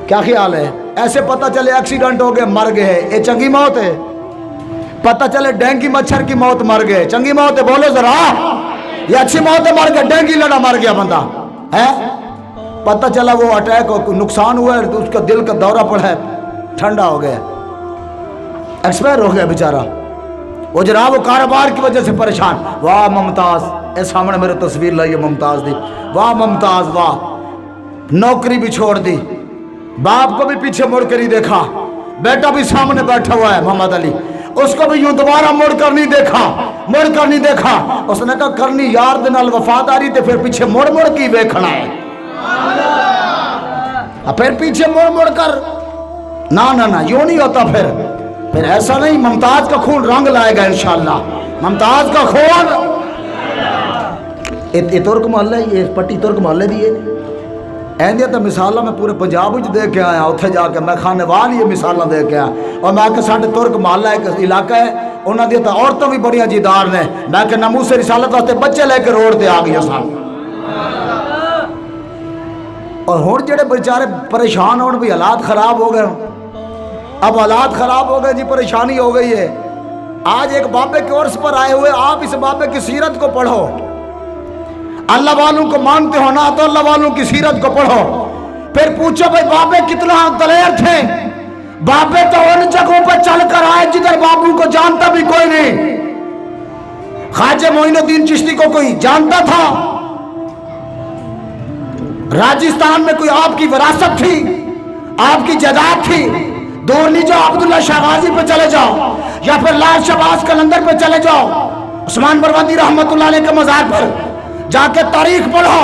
क्या ख्याल है? ऐसे पता चले एक्सीडेंट हो गए मर गए, ये चंगी मौत है? पता चले डेंगू मच्छर की मौत मर गए, चंगी मौत है? बोलो जरा, ये अच्छी मौत है? मर गया, डेंगू लड़ा मर गया बंदा है। पता चला वो अटैक नुकसान हुआ है, तो उसका दिल का दौरा पड़ा है, ठंडा हो गया, एक्सपायर हो गया बेचारा। वो जनाब वो कारोबार की वजह से परेशान। वाह मुमताज, ए सामने मेरे तस्वीर लाई है मुमताज दी, वाह मुमताज वाह। नौकरी भी छोड़ दी, बाप को भी पीछे मुड़ कर ही देखा, बेटा भी सामने बैठा हुआ है मोहम्मद अली, उसको भी यूं दोबारा मुड़ कर नहीं देखा, मुड़ कर नहीं देखा। उसने कहा करनी यार दे नाल वफादारी, तो फिर पीछे मुड़ मुड़ के देखना है, फिर पीछे मुड़ मुड़ कर ना ना ना, यूं नहीं होता। फिर ऐसा नहीं, मुमताज का खून रंग लाएगा इंशाअल्लाह, मुमताज का खून। ये तुर्क मोहल्ला, ये पट्टी तुर्क मोहल्ले दी है। ऐंदिया तो मिसाल मैं पूरे पंजाब में दे के आया, उत्थे जाके मैं खानेवाल ये मिसाल दे के आया। और मैं कि साढ़े तुर्क मोहल्ला एक इलाका है, उन्होंने तो औरतें भी बड़िया जीदार ने। मैं कि नमूसे रिसालत वास्ते बच्चे लेके रोड पर आ गए सन। और हुण जेडे बेचारे परेशान होने भी हालात खराब हो गए। अब हालात खराब हो गए जी, परेशानी हो गई है। आज एक बाबे के उर्स पर आए हुए, आप इस बाबे की सीरत को पढ़ो। अल्लाह वालों को मानते हो ना, तो अल्लाह वालों की सीरत को पढ़ो। फिर पूछो भाई बाबे कितना दलेर थे। बाबे तो उन जगहों पर चलकर आए जिधर बाबू को जानता भी कोई नहीं। ख्वाजा मोइनुद्दीन चिश्ती को कोई जानता था? राजस्थान में कोई आपकी विरासत थी, आपकी जायदाद थी? दूर नहीं जाओ, अब्दुल्ला शाह गाजी पे चले जाओ, या फिर लाल शहबाज कलंदर पे चले जाओ, उस्मान बरवंदी रहमतुल्लाह अलैह के मज़ार पर जाके तारीख पढ़ो।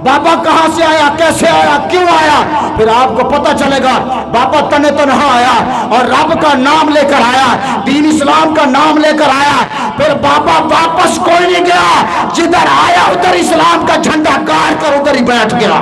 बाबा कहाँ से आया, कैसे आया, क्यों आया, फिर आपको पता चलेगा। बाबा तने तनहा आया और रब का नाम लेकर आया, दीन इस्लाम का नाम लेकर आया। फिर बाबा वापस कोई नहीं गया, जिधर आया उधर इस्लाम का झंडा गाड़ कर उधर ही बैठ गया।